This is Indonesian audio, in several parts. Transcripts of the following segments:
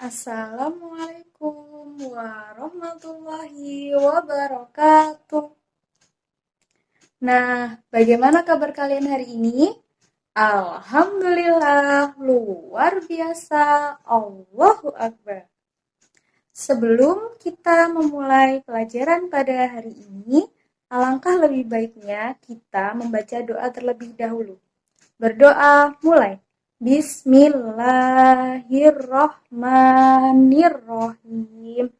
Assalamualaikum warahmatullahi wabarakatuh. Nah, bagaimana kabar kalian hari ini? Alhamdulillah, luar biasa. Allahu Akbar. Sebelum kita memulai pelajaran pada hari ini, alangkah lebih baiknya kita membaca doa terlebih dahulu. Berdoa mulai. Bismillahirrohmanirrohim.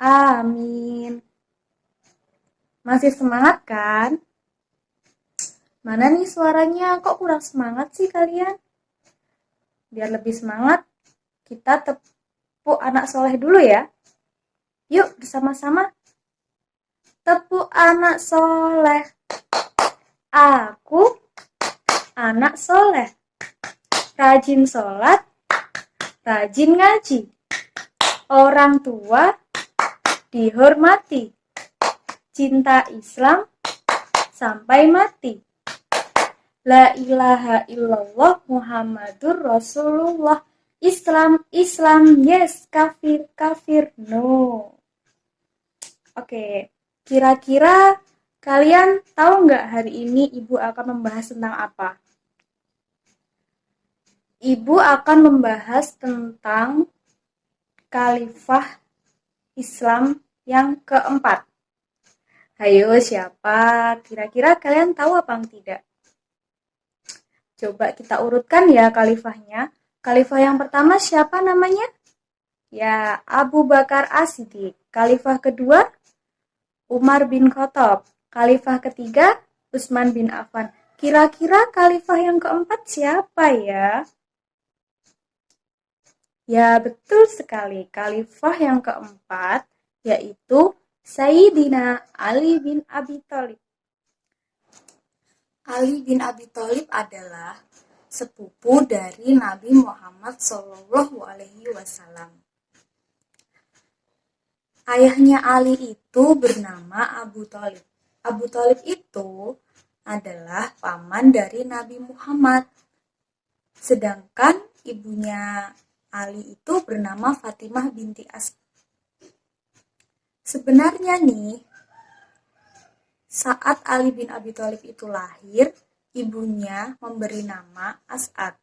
Amin. Masih semangat kan? Mana nih suaranya? Kok kurang semangat sih kalian? Biar lebih semangat, kita tepuk anak soleh dulu ya. Yuk bersama-sama. Tepuk anak soleh. Aku anak soleh. Rajin sholat, rajin ngaji. Orang tua dihormati. Cinta Islam sampai mati. La ilaha illallah Muhammadur Rasulullah. Islam, yes. Kafir, no. Oke, kira-kira kalian tahu nggak hari ini Ibu akan membahas tentang apa? Ibu akan membahas tentang Khalifah Islam yang keempat. Hayo, siapa? Kira-kira kalian tahu apa tidak? Coba kita urutkan ya khalifahnya. Khalifah yang pertama siapa namanya? Ya, Abu Bakar As-Siddiq. Khalifah kedua, Umar bin Khattab. Khalifah ketiga, Utsman bin Affan. Kira-kira khalifah yang keempat siapa ya? Ya, betul sekali. Khalifah yang keempat yaitu Sayyidina Ali bin Abi Thalib. Ali bin Abi Thalib adalah sepupu dari Nabi Muhammad SAW. Ayahnya Ali itu bernama Abu Thalib. Abu Thalib itu adalah paman dari Nabi Muhammad. Sedangkan ibunya Ali itu bernama Fatimah binti Asad. Sebenarnya nih, saat Ali bin Abi Thalib itu lahir, ibunya memberi nama As'ad.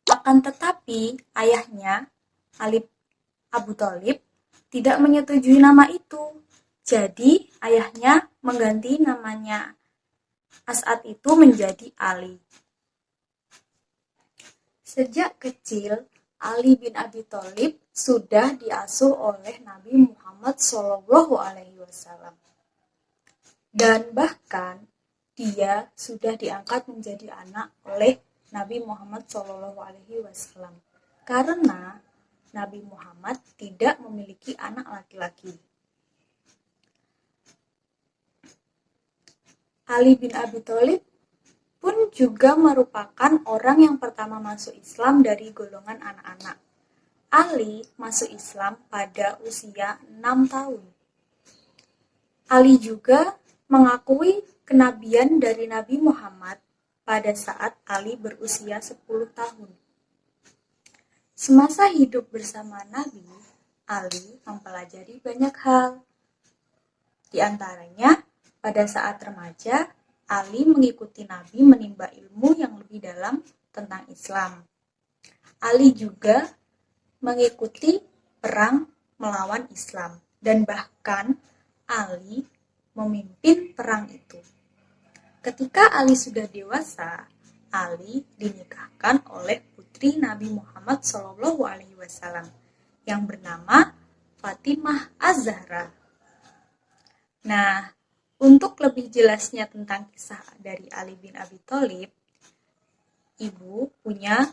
Akan tetapi, ayahnya, Abu Thalib, tidak menyetujui nama itu. Jadi, ayahnya mengganti namanya As'ad itu menjadi Ali. Sejak kecil, Ali bin Abi Thalib sudah diasuh oleh Nabi Muhammad SAW. Dan bahkan dia sudah diangkat menjadi anak oleh Nabi Muhammad SAW. Karena Nabi Muhammad tidak memiliki anak laki-laki. Ali bin Abi Thalib pun juga merupakan orang yang pertama masuk Islam dari golongan anak-anak. Ali masuk Islam pada usia 6 tahun. Ali juga mengakui kenabian dari Nabi Muhammad pada saat Ali berusia 10 tahun. Semasa hidup bersama Nabi, Ali mempelajari banyak hal. Di antaranya, pada saat remaja, Ali mengikuti Nabi menimba ilmu yang lebih dalam tentang Islam. Ali juga mengikuti perang melawan Islam dan bahkan Ali memimpin perang itu. Ketika Ali sudah dewasa, Ali dinikahkan oleh putri Nabi Muhammad SAW yang bernama Fatimah Az-Zahra. Nah, untuk lebih jelasnya tentang kisah dari Ali bin Abi Thalib, Ibu punya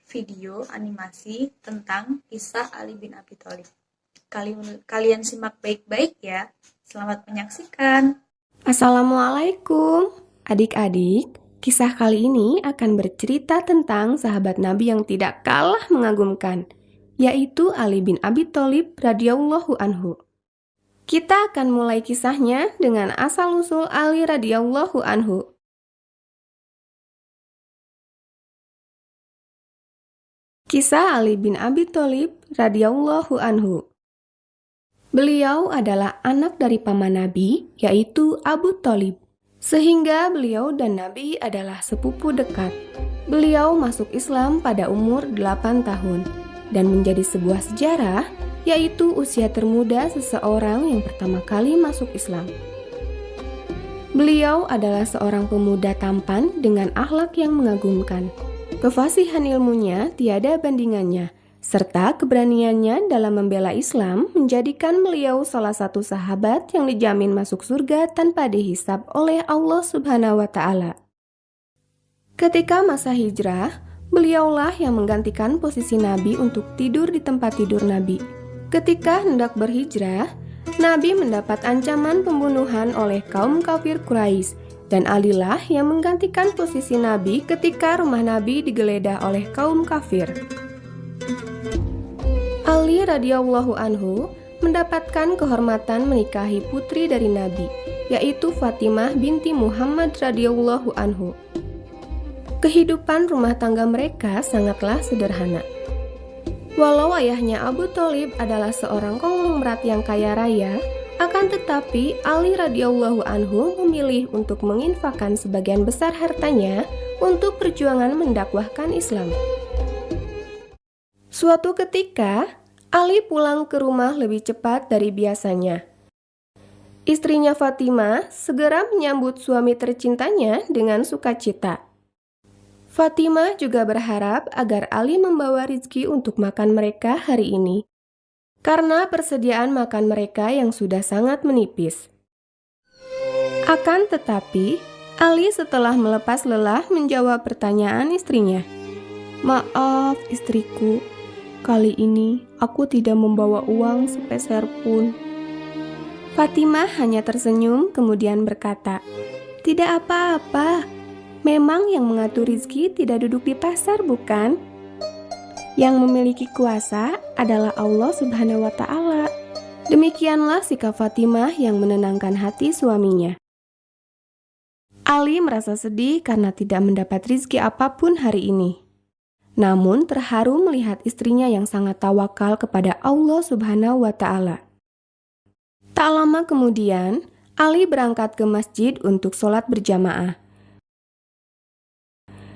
video animasi tentang kisah Ali bin Abi Thalib. Kalian simak baik-baik ya. Selamat menyaksikan. Assalamualaikum, adik-adik. Kisah kali ini akan bercerita tentang sahabat Nabi yang tidak kalah mengagumkan, yaitu Ali bin Abi Thalib radhiyallahu anhu. Kita akan mulai kisahnya dengan asal-usul Ali radhiyallahu anhu. Kisah Ali bin Abi Thalib radhiyallahu anhu. Beliau adalah anak dari paman Nabi, yaitu Abu Thalib. Sehingga beliau dan Nabi adalah sepupu dekat. Beliau masuk Islam pada umur 8 tahun dan menjadi sebuah sejarah, yaitu usia termuda seseorang yang pertama kali masuk Islam. Beliau adalah seorang pemuda tampan dengan akhlak yang mengagumkan. Kefasihan ilmunya tiada bandingannya, serta keberaniannya dalam membela Islam menjadikan beliau salah satu sahabat yang dijamin masuk surga tanpa dihisab oleh Allah Subhanahu wa Ta'ala. Ketika masa hijrah, beliaulah yang menggantikan posisi Nabi untuk tidur di tempat tidur Nabi. Ketika hendak berhijrah, Nabi mendapat ancaman pembunuhan oleh kaum kafir Quraisy, dan Alilah yang menggantikan posisi Nabi ketika rumah Nabi digeledah oleh kaum kafir. Ali radhiyallahu anhu mendapatkan kehormatan menikahi putri dari Nabi, yaitu Fatimah binti Muhammad radhiyallahu anhu. Kehidupan rumah tangga mereka sangatlah sederhana. Walau ayahnya Abu Thalib adalah seorang konglomerat yang kaya raya, akan tetapi Ali radhiyallahu anhu memilih untuk menginfakkan sebagian besar hartanya untuk perjuangan mendakwahkan Islam. Suatu ketika, Ali pulang ke rumah lebih cepat dari biasanya. Istrinya Fatimah segera menyambut suami tercintanya dengan sukacita. Fatimah juga berharap agar Ali membawa rezeki untuk makan mereka hari ini, karena persediaan makan mereka yang sudah sangat menipis. Akan tetapi, Ali setelah melepas lelah menjawab pertanyaan istrinya. "Maaf istriku, kali ini aku tidak membawa uang sepeser pun." Fatimah hanya tersenyum kemudian berkata, "Tidak apa-apa, memang yang mengatur rezeki tidak duduk di pasar, bukan? Yang memiliki kuasa adalah Allah Subhanahu wa Ta'ala." Demikianlah sikap Fatimah yang menenangkan hati suaminya. Ali merasa sedih karena tidak mendapat rezeki apapun hari ini. Namun terharu melihat istrinya yang sangat tawakal kepada Allah Subhanahu wa Ta'ala. Tak lama kemudian, Ali berangkat ke masjid untuk sholat berjamaah.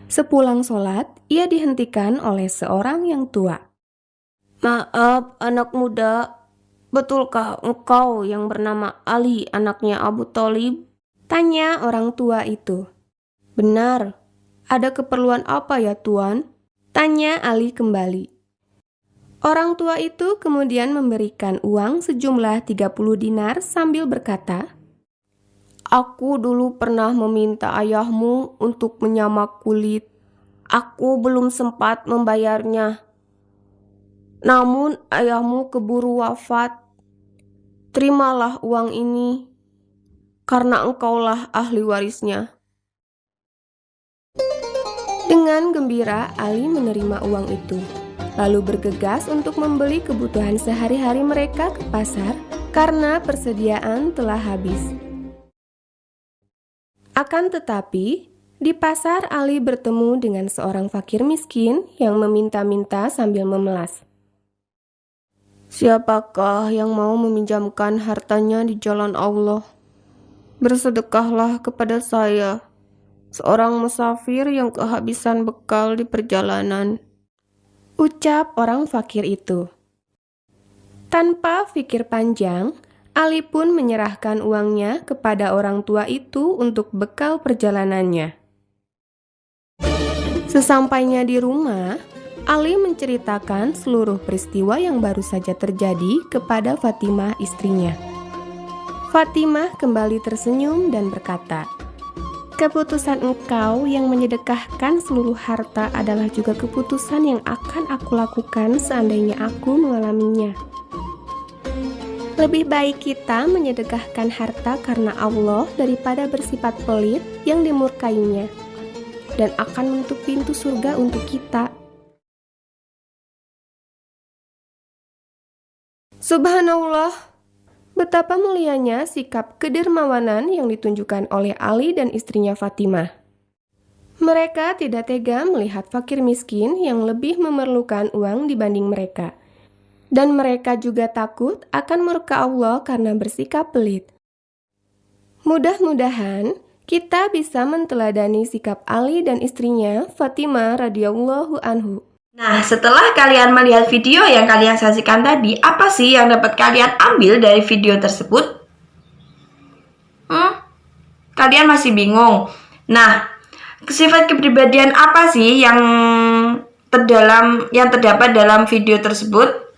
Sepulang sholat, ia dihentikan oleh seorang yang tua. "Maaf, anak muda, betulkah engkau yang bernama Ali, anaknya Abu Thalib?" tanya orang tua itu. "Benar, ada keperluan apa ya Tuan?" tanya Ali kembali. Orang tua itu kemudian memberikan uang sejumlah 30 dinar sambil berkata, "Aku dulu pernah meminta ayahmu untuk menyamak kulit. Aku belum sempat membayarnya. Namun ayahmu keburu wafat. Terimalah uang ini, karena engkaulah ahli warisnya." Dengan gembira, Ali menerima uang itu, lalu bergegas untuk membeli kebutuhan sehari-hari mereka ke pasar karena persediaan telah habis. Akan tetapi, di pasar Ali bertemu dengan seorang fakir miskin yang meminta-minta sambil memelas. "Siapakah yang mau meminjamkan hartanya di jalan Allah? Bersedekahlah kepada saya, seorang musafir yang kehabisan bekal di perjalanan," ucap orang fakir itu. Tanpa pikir panjang, Ali pun menyerahkan uangnya kepada orang tua itu untuk bekal perjalanannya. Sesampainya di rumah, Ali menceritakan seluruh peristiwa yang baru saja terjadi kepada Fatimah istrinya. Fatimah kembali tersenyum dan berkata, "Keputusan engkau yang menyedekahkan seluruh harta adalah juga keputusan yang akan aku lakukan seandainya aku mengalaminya. Lebih baik kita menyedekahkan harta karena Allah daripada bersifat pelit yang dimurkainya dan akan menutup pintu surga untuk kita." Subhanallah, betapa mulianya sikap kedermawanan yang ditunjukkan oleh Ali dan istrinya Fatimah. Mereka tidak tega melihat fakir miskin yang lebih memerlukan uang dibanding mereka. Dan mereka juga takut akan murka Allah karena bersikap pelit. Mudah-mudahan kita bisa menteladani sikap Ali dan istrinya Fatimah radhiyallahu anhu. Nah, setelah kalian melihat video yang kalian saksikan tadi, apa sih yang dapat kalian ambil dari video tersebut? Kalian masih bingung? Nah, sifat kepribadian apa sih yang terdapat dalam video tersebut?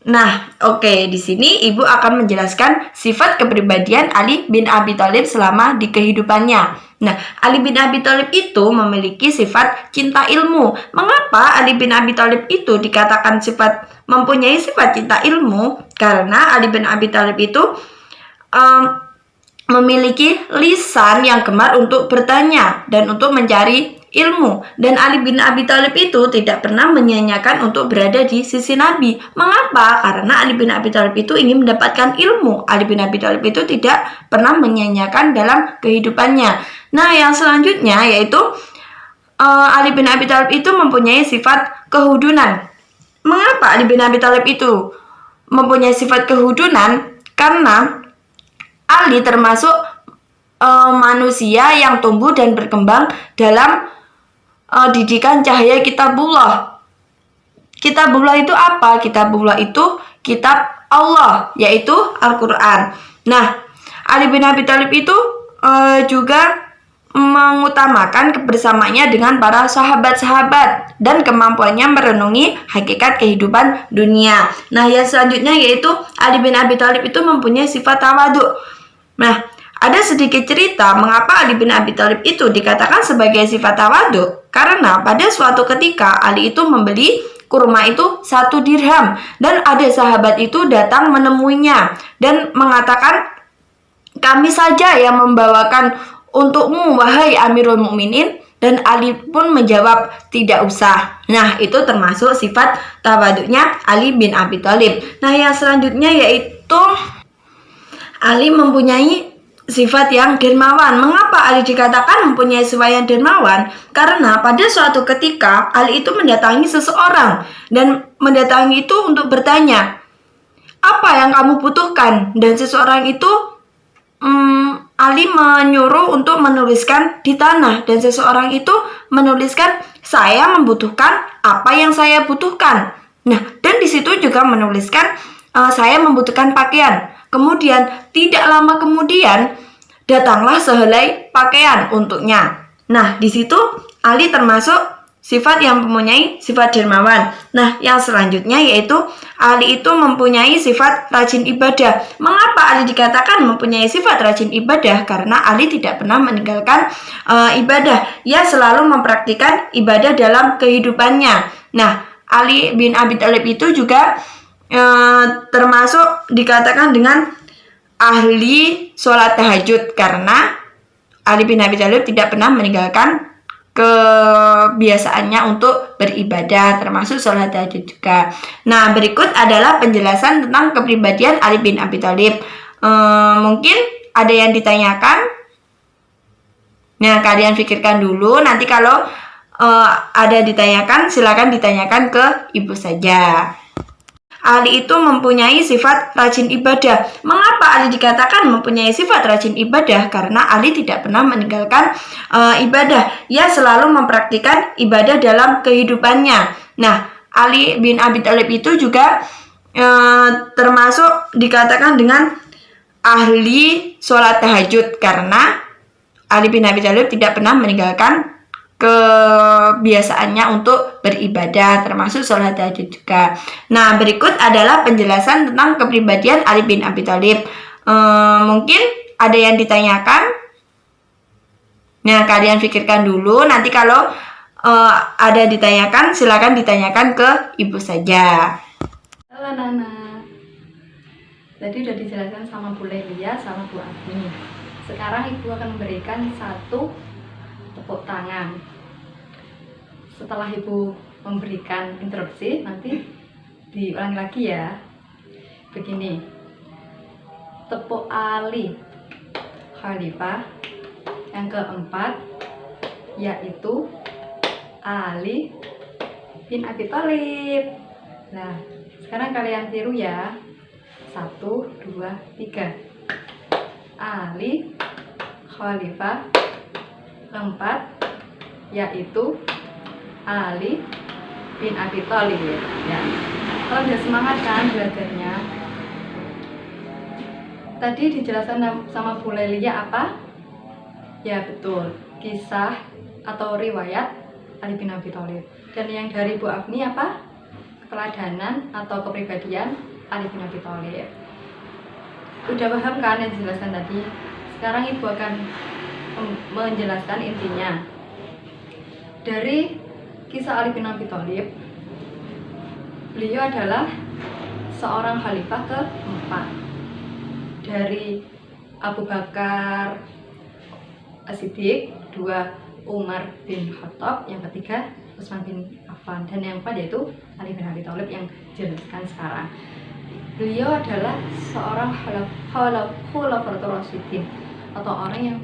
Nah, oke, di sini Ibu akan menjelaskan sifat kepribadian Ali bin Abi Thalib selama di kehidupannya. Nah, Ali bin Abi Thalib itu memiliki sifat cinta ilmu. Mengapa Ali bin Abi Thalib itu dikatakan mempunyai sifat cinta ilmu? Karena Ali bin Abi Thalib itu memiliki lisan yang gemar untuk bertanya dan untuk mencari ilmu. Dan Ali bin Abi Thalib itu tidak pernah menyia-nyiakan untuk berada di sisi Nabi. Mengapa? Karena Ali bin Abi Thalib itu ingin mendapatkan ilmu. Ali bin Abi Thalib itu tidak pernah menyia-nyiakan dalam kehidupannya. Nah, yang selanjutnya yaitu Ali bin Abi Thalib itu mempunyai sifat kehudunan. Mengapa Ali bin Abi Thalib itu mempunyai sifat kehudunan? Karena Ali termasuk manusia yang tumbuh dan berkembang dalam didikan cahaya kitabullah. Kitabullah itu apa? Kitabullah itu kitab Allah, yaitu Al-Quran. Nah, Ali bin Abi Thalib itu juga mengutamakan kebersamaannya dengan para sahabat-sahabat dan kemampuannya merenungi hakikat kehidupan dunia. Nah, yang selanjutnya yaitu Ali bin Abi Thalib itu mempunyai sifat tawadhu. Nah, ada sedikit cerita mengapa Ali bin Abi Thalib itu dikatakan sebagai sifat tawadhu. Karena pada suatu ketika Ali itu membeli kurma itu 1 dirham dan ada sahabat itu datang menemuinya dan mengatakan, "Kami saja yang membawakan untukmu, wahai Amirul Mukminin." Dan Ali pun menjawab, "Tidak usah." Nah, itu termasuk sifat tawadhunya Ali bin Abi Thalib. Nah, yang selanjutnya yaitu Ali mempunyai sifat yang dermawan. Mengapa Ali dikatakan mempunyai sifat yang dermawan? Karena pada suatu ketika Ali itu mendatangi seseorang dan mendatangi itu untuk bertanya, "Apa yang kamu butuhkan?" Dan seseorang itu Ali menyuruh untuk menuliskan di tanah dan seseorang itu menuliskan, "Saya membutuhkan apa yang saya butuhkan." Nah, dan di situ juga menuliskan, "Saya membutuhkan pakaian." Kemudian tidak lama kemudian datanglah sehelai pakaian untuknya. Nah, di situ Ali termasuk sifat yang mempunyai sifat dermawan. Nah, yang selanjutnya yaitu Ali itu mempunyai sifat rajin ibadah. Mengapa Ali dikatakan mempunyai sifat rajin ibadah? Karena Ali tidak pernah meninggalkan ibadah. Ia selalu mempraktikkan ibadah dalam kehidupannya. Nah, Ali bin Abi Thalib itu juga termasuk dikatakan dengan ahli sholat tahajud karena Ali bin Abi Thalib tidak pernah meninggalkan kebiasaannya untuk beribadah, termasuk sholat tahajud juga. Nah, berikut adalah penjelasan tentang kepribadian Ali bin Abi Thalib. Mungkin ada yang ditanyakan. Nah, kalian pikirkan dulu. Nanti kalau ada ditanyakan, silakan ditanyakan ke ibu saja. Ali itu mempunyai sifat rajin ibadah. Mengapa Ali dikatakan mempunyai sifat rajin ibadah? Karena Ali tidak pernah meninggalkan ibadah. Ia selalu mempraktikkan ibadah dalam kehidupannya. Nah, Ali bin Abi Thalib itu juga termasuk dikatakan dengan ahli sholat tahajud. Karena Ali bin Abi Thalib tidak pernah meninggalkan kebiasaannya untuk beribadah, termasuk sholat tahajud juga. Nah, berikut adalah penjelasan tentang kepribadian Ali bin Abi Thalib. Mungkin ada yang ditanyakan. Nah, kalian pikirkan dulu. Nanti kalau ada ditanyakan, silakan ditanyakan ke ibu saja. Halo Nana. Tadi udah dijelaskan sama Bu Lelia sama Bu Agni. Sekarang ibu akan memberikan satu tepuk tangan. Setelah ibu memberikan instruksi, nanti diulangi lagi ya. Begini. Tepuk Ali Khalifah. Yang keempat, yaitu Ali bin Abi Thalib. Nah, sekarang kalian tiru ya. 1, 2, 3. Ali Khalifah 4, yaitu Ali bin Abi Thalib. Ya. Kalau udah semangat kan belajarnya? Tadi dijelaskan sama Bu Lelia apa? Ya betul, kisah atau riwayat Ali bin Abi Thalib. Dan yang dari Bu Afni apa? Keteladanan atau kepribadian Ali bin Abi Thalib. Udah paham kan yang dijelaskan tadi? Sekarang Ibu akan menjelaskan intinya. Dari kisah Ali bin Abi Thalib, beliau adalah seorang khalifah keempat dari Abu Bakar As-Siddiq, 2 Umar bin Khattab, yang ketiga Utsman bin Affan, dan yang keempat yaitu Ali bin Abi Thalib yang dijelaskan sekarang. Beliau adalah seorang khulafatul rasyidin atau orang yang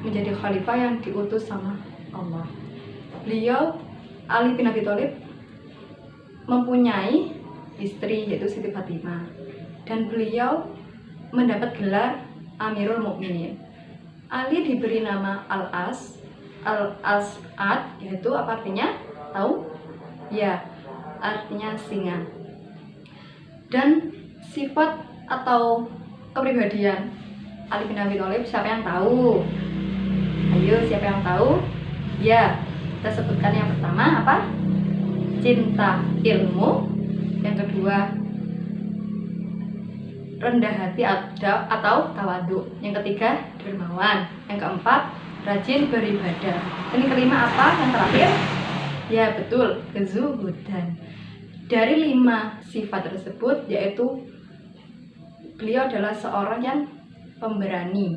menjadi khalifah yang diutus sama Allah. Beliau Ali bin Abi Thalib mempunyai istri yaitu Siti Fatimah, dan beliau mendapat gelar Amirul Mukminin. Ali diberi nama Al-As'ad, yaitu apa artinya? Tahu? Ya, artinya singa. Dan sifat atau kepribadian Ali bin Abi Thalib, siapa yang tahu? Ayo, siapa yang tahu? Ya, kita sebutkan yang pertama apa? Cinta ilmu. Yang kedua, rendah hati atau tawadu. Yang ketiga, dermawan. Yang keempat, rajin beribadah. Dan yang kelima apa? Yang terakhir? Ya betul, kezuhudan. Dari 5 sifat tersebut, yaitu beliau adalah seorang yang pemberani,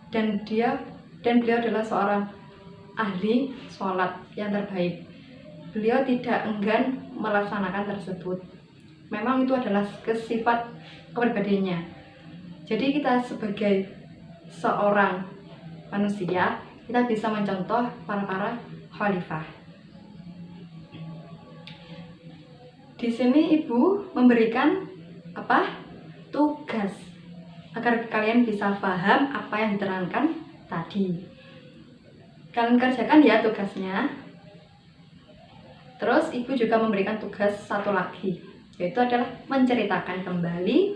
dan beliau adalah seorang ahli sholat yang terbaik. Beliau tidak enggan melaksanakan tersebut. Memang itu adalah sifat kepribadiannya. Jadi kita sebagai seorang manusia, kita bisa mencontoh para khalifah. Di sini Ibu memberikan apa? Tugas agar kalian bisa paham apa yang diterangkan tadi. Kalian kerjakan ya tugasnya. Terus Ibu juga memberikan tugas satu lagi, yaitu adalah menceritakan kembali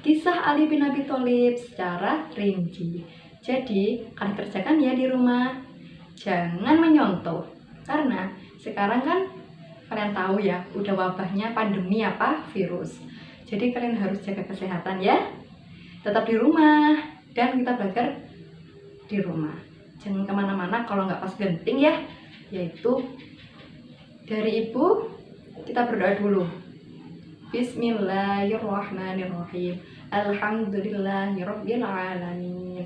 kisah Ali bin Abi Thalib secara rinci. Jadi kalian kerjakan ya di rumah. Jangan menyontoh, karena sekarang kan kalian tahu ya, udah wabahnya pandemi apa? Virus. Jadi kalian harus jaga kesehatan ya. Tetap di rumah, dan kita belajar di rumah. Jangan kemana-mana kalau nggak pas genting ya. Yaitu dari Ibu, kita berdoa dulu. Bismillahirrahmanirrahim. Alhamdulillahirabbil alamin.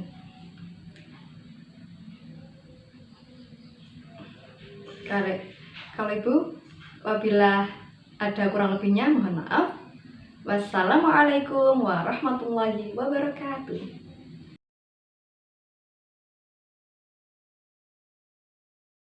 Kalau Ibu, apabila ada kurang lebihnya mohon maaf. Wassalamualaikum warahmatullahi wabarakatuh.